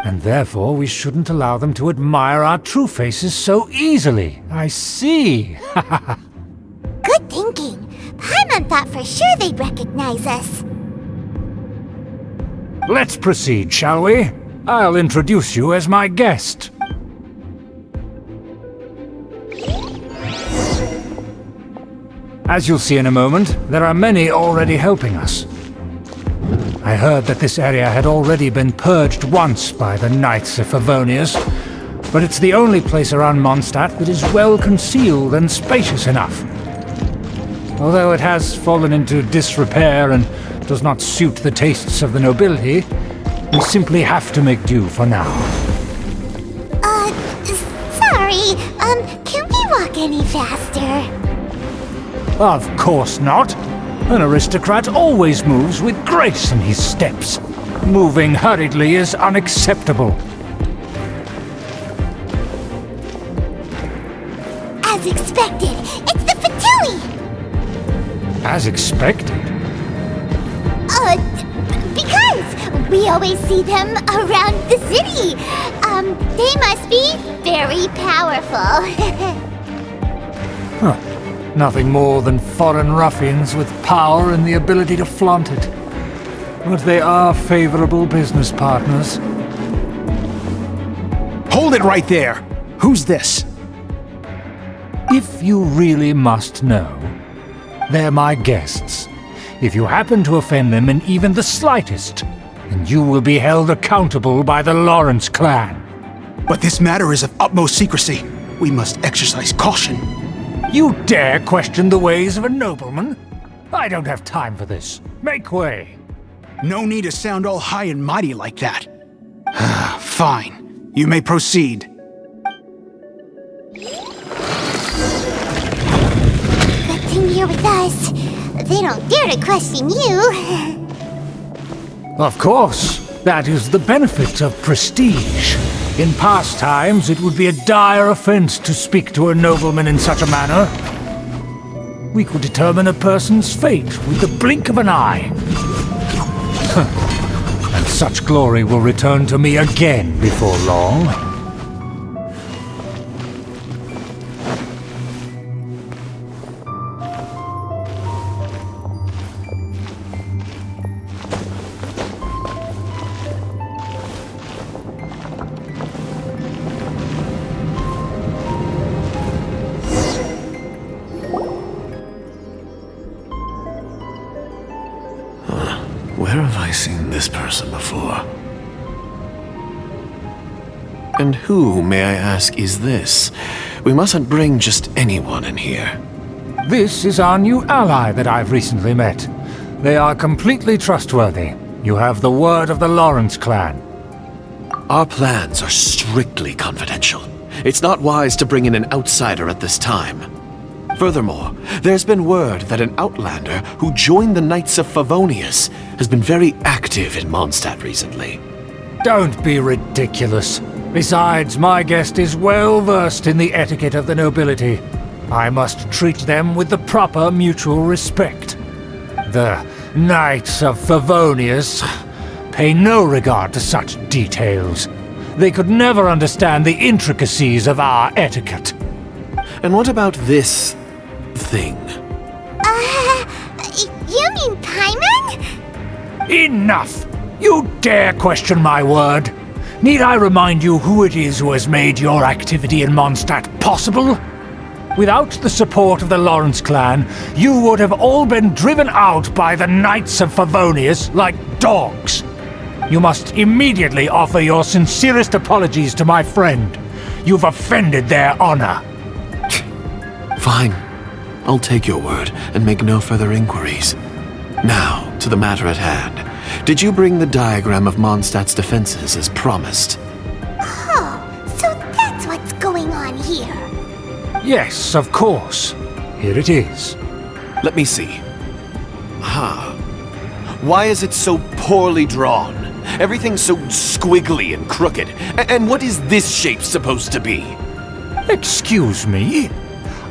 And therefore we shouldn't allow them to admire our true faces so easily. I see. Good thinking. Paimon thought for sure they'd recognize us. Let's proceed, shall we? I'll introduce you as my guest. As you'll see in a moment, there are many already helping us. I heard that this area had already been purged once by the Knights of Favonius, but it's the only place around Mondstadt that is well concealed and spacious enough. Although it has fallen into disrepair and does not suit the tastes of the nobility, we simply have to make do for now. Sorry, can we walk any faster? Of course not. An aristocrat always moves with grace in his steps. Moving hurriedly is unacceptable. As expected, it's the Fatui! As expected? Because we always see them around the city. They must be very powerful. Huh. Nothing more than foreign ruffians with power and the ability to flaunt it. But they are favorable business partners. Hold it right there! Who's this? If you really must know, they're my guests. If you happen to offend them in even the slightest, then you will be held accountable by the Lawrence clan. But this matter is of utmost secrecy. We must exercise caution. You dare question the ways of a nobleman? I don't have time for this. Make way. No need to sound all high and mighty like that. Fine. You may proceed. Good thing you're with us. They don't dare to question you. Of course. That is the benefit of prestige. In past times, it would be a dire offense to speak to a nobleman in such a manner. We could determine a person's fate with the blink of an eye. And such glory will return to me again before long. Where have I seen this person before? And who, may I ask, is this? We mustn't bring just anyone in here. This is our new ally that I've recently met. They are completely trustworthy. You have the word of the Lawrence clan. Our plans are strictly confidential. It's not wise to bring in an outsider at this time. Furthermore, there's been word that an outlander who joined the Knights of Favonius has been very active in Mondstadt recently. Don't be ridiculous. Besides, my guest is well versed in the etiquette of the nobility. I must treat them with the proper mutual respect. The Knights of Favonius pay no regard to such details. They could never understand the intricacies of our etiquette. And what about this thing? You mean Paimon? Enough! You dare question my word? Need I remind you who it is who has made your activity in Mondstadt possible? Without the support of the Lawrence clan, you would have all been driven out by the Knights of Favonius like dogs. You must immediately offer your sincerest apologies to my friend. You've offended their honor. Fine. I'll take your word and make no further inquiries. Now, to the matter at hand. Did you bring the diagram of Mondstadt's defenses as promised? Oh, so that's what's going on here. Yes, of course. Here it is. Let me see. Why is it so poorly drawn? Everything's so squiggly and crooked. And what is this shape supposed to be? Excuse me?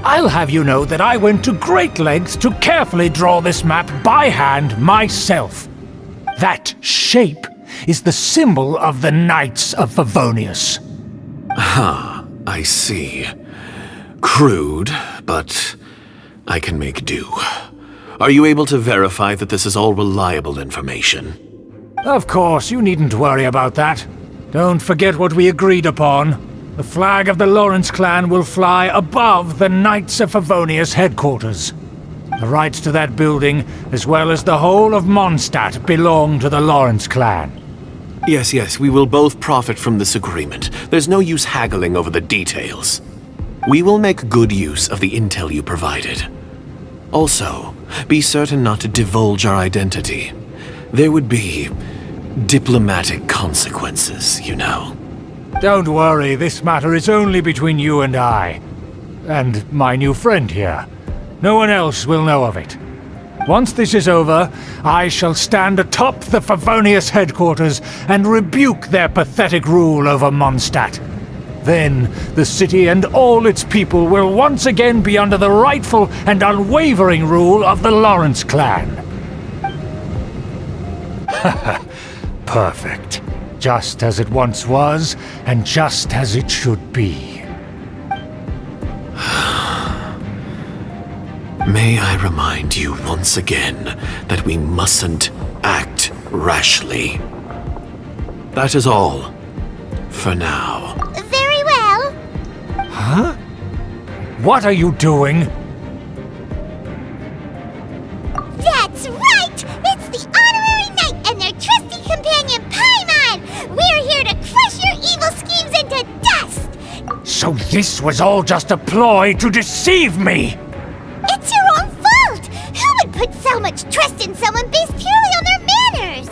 I'll have you know that I went to great lengths to carefully draw this map by hand myself. That shape is the symbol of the Knights of Favonius. I see. Crude, but I can make do. Are you able to verify that this is all reliable information? Of course, you needn't worry about that. Don't forget what we agreed upon. The flag of the Lawrence clan will fly above the Knights of Favonius headquarters. The rights to that building, as well as the whole of Mondstadt, belong to the Lawrence clan. Yes, we will both profit from this agreement. There's no use haggling over the details. We will make good use of the intel you provided. Also, be certain not to divulge our identity. There would be diplomatic consequences, you know. Don't worry, this matter is only between you and I. And my new friend here. No one else will know of it. Once this is over, I shall stand atop the Favonius headquarters and rebuke their pathetic rule over Mondstadt. Then, the city and all its people will once again be under the rightful and unwavering rule of the Lawrence clan. Perfect. Just as it once was, and just as it should be. May I remind you once again that we mustn't act rashly. That is all. For now. Very well. Huh? What are you doing? That's right! It's the Honorary Knight and their trusty companion Paimon! We're here to crush your evil schemes into dust! So this was all just a ploy to deceive me! It's your own fault! Who would put so much trust in someone based purely on their manners?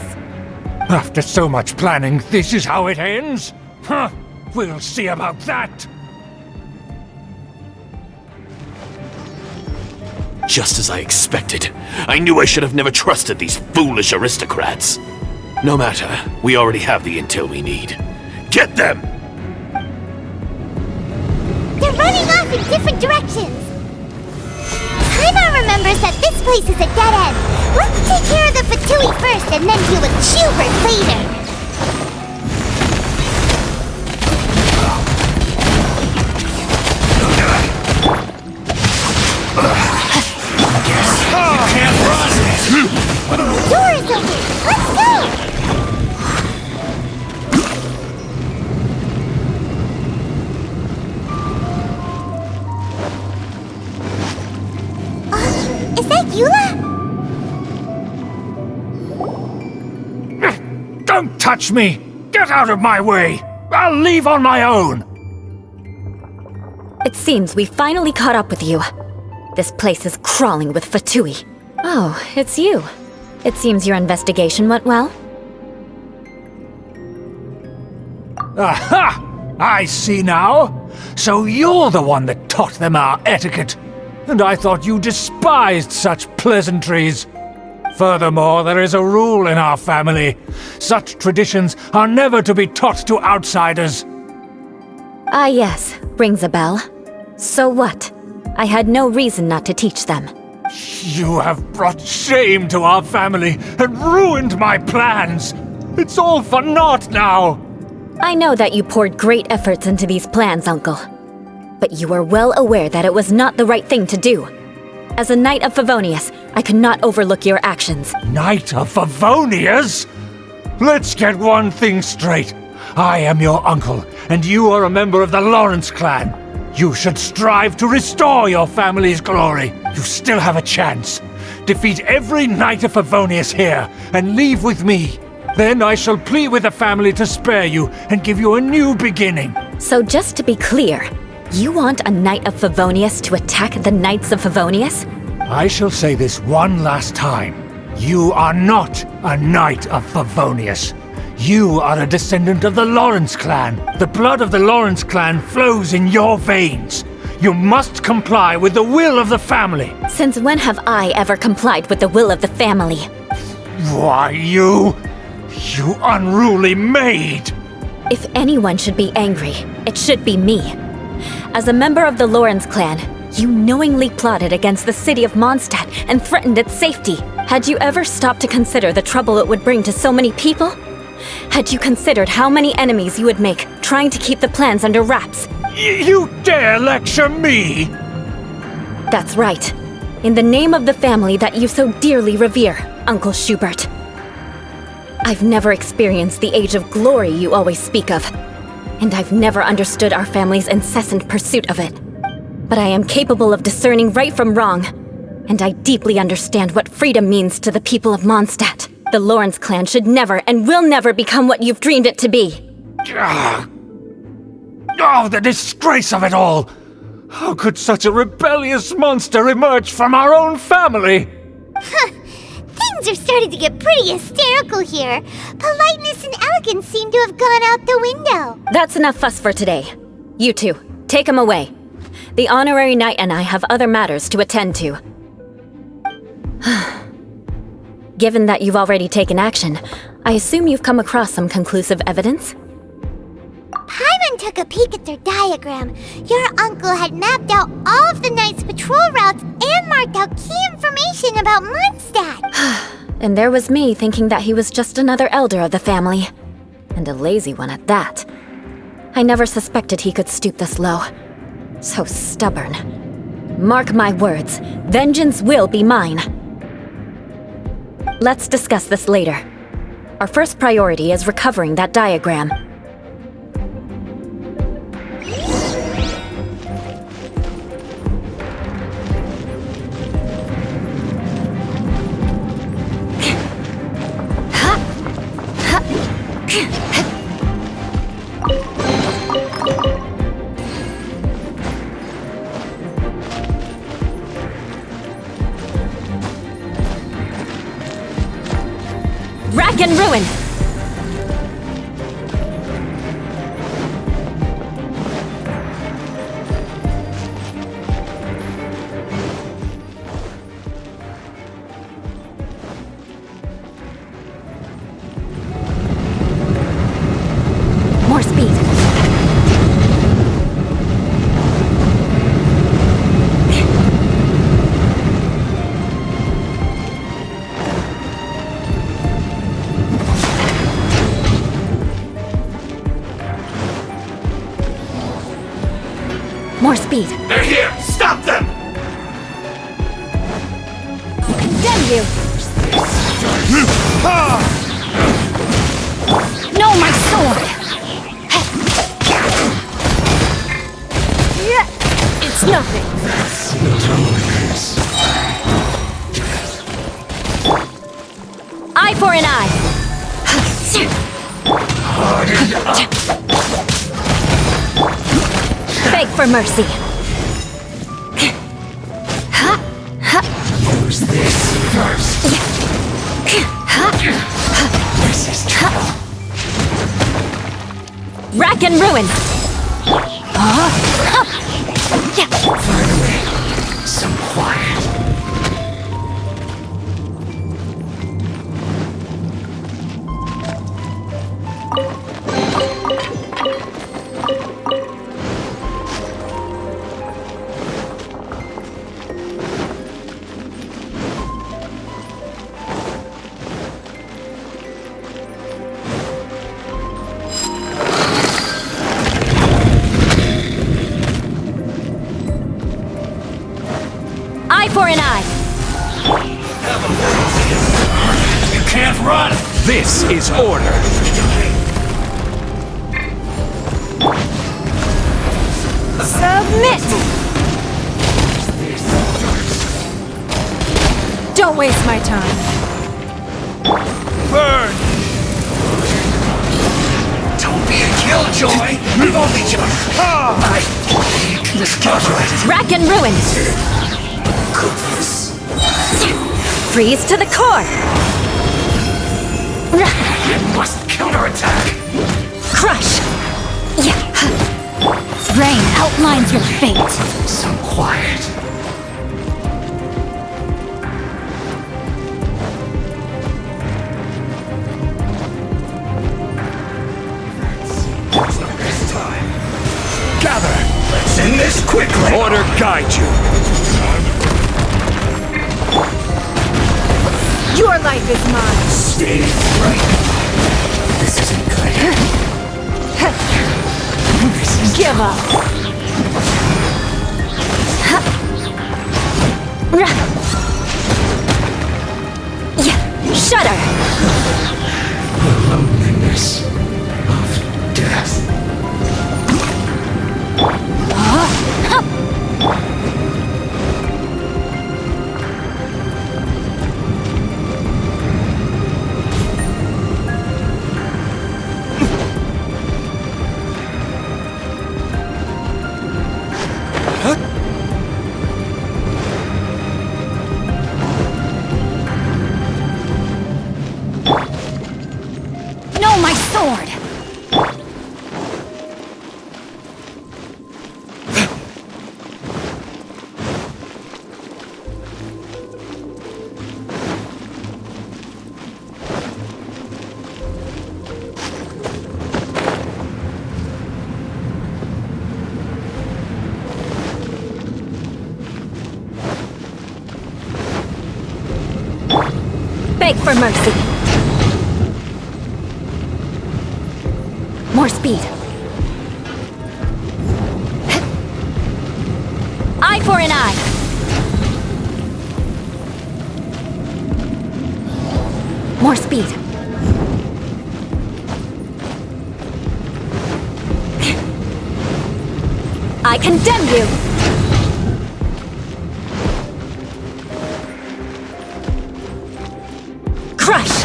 After so much planning, this is how it ends? Huh, we'll see about that! Just as I expected. I knew I should have never trusted these foolish aristocrats. No matter, we already have the intel we need. Get them! They're running off in different directions. Paimon remembers that this place is a dead end. Let's take care of the Fatui first and then deal with Schubert later. The door is open. Let's go! Is that Eula? Don't touch me! Get out of my way! I'll leave on my own! It seems we finally caught up with you. This place is crawling with Fatui. Oh, it's you. It seems your investigation went well. Aha! I see now! So you're the one that taught them our etiquette! And I thought you despised such pleasantries! Furthermore, there is a rule in our family. Such traditions are never to be taught to outsiders. Ah yes, rings a bell. So what? I had no reason not to teach them. You have brought shame to our family and ruined my plans! It's all for naught now! I know that you poured great efforts into these plans, Uncle. But you are well aware that it was not the right thing to do. As a Knight of Favonius, I could not overlook your actions. Knight of Favonius? Let's get one thing straight. I am your uncle, and you are a member of the Lawrence clan. You should strive to restore your family's glory. You still have a chance. Defeat every Knight of Favonius here, and leave with me. Then I shall plead with the family to spare you and give you a new beginning. So just to be clear, you want a Knight of Favonius to attack the Knights of Favonius? I shall say this one last time. You are not a Knight of Favonius. You are a descendant of the Lawrence clan. The blood of the Lawrence clan flows in your veins. You must comply with the will of the family. Since when have I ever complied with the will of the family? Why, you unruly maid! If anyone should be angry, it should be me. As a member of the Lawrence clan, you knowingly plotted against the city of Mondstadt and threatened its safety. Had you ever stopped to consider the trouble it would bring to so many people? Had you considered how many enemies you would make trying to keep the plans under wraps? You dare lecture me? That's right. In the name of the family that you so dearly revere, Uncle Schubert. I've never experienced the age of glory you always speak of, and I've never understood our family's incessant pursuit of it. But I am capable of discerning right from wrong. And I deeply understand what freedom means to the people of Mondstadt. The Lawrence clan should never and will never become what you've dreamed it to be. Oh, the disgrace of it all! How could such a rebellious monster emerge from our own family? Things are starting to get pretty hysterical here. Politeness and elegance seem to have gone out the window. That's enough fuss for today. You two, take him away. The honorary knight and I have other matters to attend to. Given that you've already taken action, I assume you've come across some conclusive evidence? Paimon took a peek at their diagram. Your uncle had mapped out all of the Knight's patrol routes and marked out key information about Mondstadt. And there was me thinking that he was just another elder of the family. And a lazy one at that. I never suspected he could stoop this low. So stubborn. Mark my words, vengeance will be mine. Let's discuss this later. Our first priority is recovering that diagram. Rack and ruin! More speed! More speed! They're here! Stop them! Condemn you! No, my sword! It's nothing! Eye for an eye! Beg for mercy! Use this first. This is trouble. Rack and ruin! Finally, some quiet. Eye for an eye! You can't run! This is order! Submit! Don't waste my time. Burn! Don't be a killjoy! We've only just... miscalculated. Rack and ruin! Goodness. Freeze to the core! You must counterattack! Crush! Rain outlines your fate. Some quiet. This time. Gather! Let's end this quickly! Order guide you! Your life is mine. Stay right. This isn't good. This is Give up. Shudder! loneliness of death. sword! Beg for mercy. More speed. Eye for an eye. More speed. I condemn you. Crush!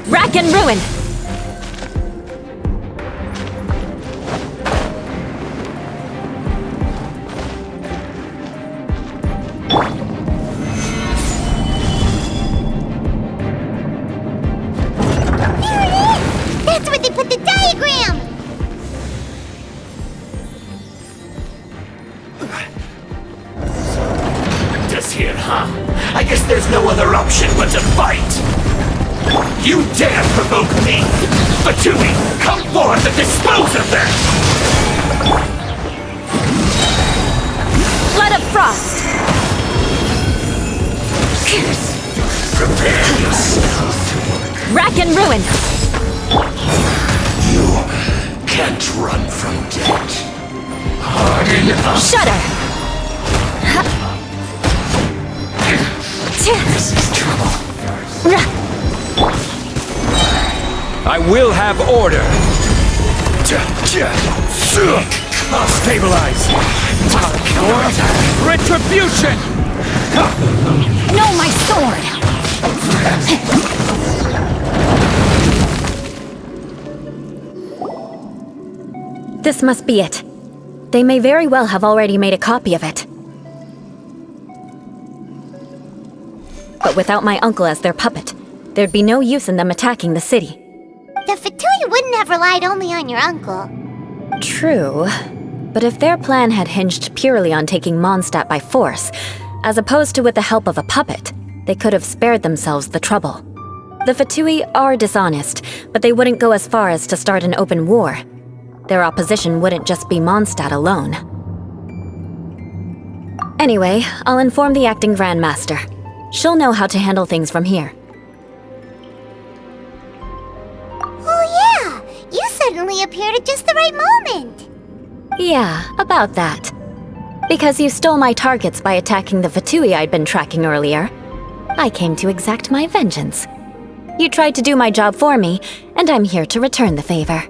Rack and ruin! That's where they put the diagram! Just here, huh? I guess there's no other option but to fight! You dare provoke me! Fatui, come forth and dispose of them! Flood of frost! Prepare yourself! Rack and ruin! You can't run from death. Harden up! Shudder! This is trouble. I will have order! Stabilize! Retribution! No, my sword! This must be it. They may very well have already made a copy of it. But without my uncle as their puppet, there'd be no use in them attacking the city. The Fatui wouldn't have relied only on your uncle. True. But if their plan had hinged purely on taking Mondstadt by force, as opposed to with the help of a puppet, they could have spared themselves the trouble. The Fatui are dishonest, but they wouldn't go as far as to start an open war. Their opposition wouldn't just be Mondstadt alone. Anyway, I'll inform the acting Grandmaster. She'll know how to handle things from here. Oh yeah! You suddenly appeared at just the right moment! Yeah, about that. Because you stole my targets by attacking the Fatui I'd been tracking earlier, I came to exact my vengeance. You tried to do my job for me, and I'm here to return the favor.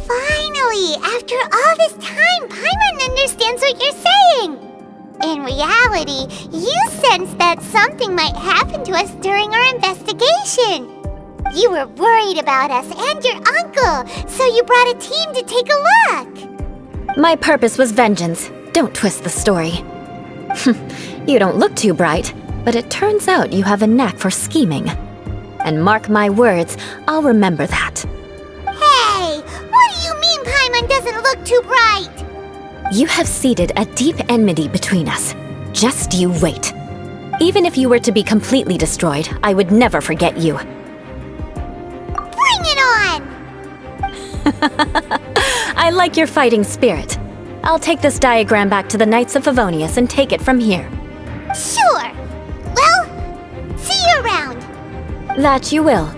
Finally! After all this time, Paimon understands what you're saying! In reality, you sensed that something might happen to us during our investigation. You were worried about us and your uncle, so you brought a team to take a look! My purpose was vengeance. Don't twist the story. You don't look too bright, but it turns out you have a knack for scheming. And mark my words, I'll remember that. Hey! What do you mean Paimon doesn't look too bright? You have seeded a deep enmity between us. Just you wait. Even if you were to be completely destroyed, I would never forget you. Bring it on! I like your fighting spirit. I'll take this diagram back to the Knights of Favonius and take it from here. Sure! Well, see you around! That you will.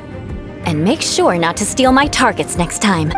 And make sure not to steal my targets next time.